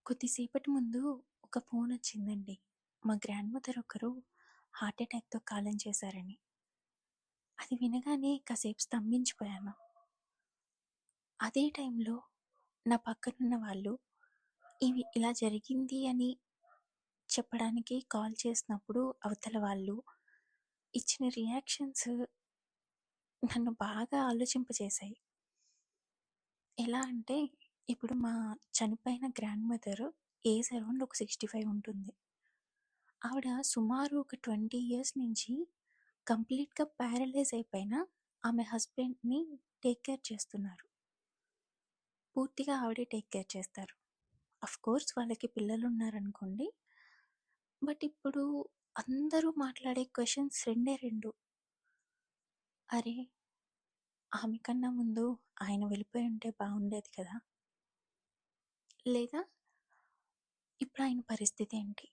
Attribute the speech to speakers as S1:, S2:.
S1: కొద్దిసేపటి ముందు ఒక ఫోనొచ్చిందండి. మా గ్రాండ్ మదర్ ఒకరు హార్ట్ అటాక్‌తో కాలం చేశారని. అది వినగానే కాసేపు స్తంభించిపోయాను. అదే టైంలో నా పక్కనున్న వాళ్ళు ఇలా జరిగింది అని చెప్పడానికి కాల్ చేసినప్పుడు అవతల వాళ్ళు ఇచ్చిన రియాక్షన్స్ నన్ను బాగా ఆలోచింపజేశాయి. ఎలా అంటే ఇప్పుడు మా చనిపోయిన గ్రాండ్ మదర్ ఏజ్ అరౌండ్ ఒక 65 ఉంటుంది. ఆవిడ సుమారు ఒక 20 ఇయర్స్ నుంచి కంప్లీట్‌గా ప్యారలైజ్ అయిపోయిన ఆమె హస్బెండ్‌ని టేక్ కేర్ చేస్తున్నారు. పూర్తిగా ఆవిడే టేక్ కేర్ చేస్తారు. ఆఫ్‌కోర్స్ వాళ్ళకి పిల్లలున్నారనుకోండి. బట్ ఇప్పుడు అందరూ మాట్లాడే క్వెషన్స్ రెండే 2. అరే! ఆమె కన్నా ముందు ఆయన వెళ్ళిపోయుంటే బావుండేది కదా! లేదా ఇప్పుడాయన పరిస్థితేంటి?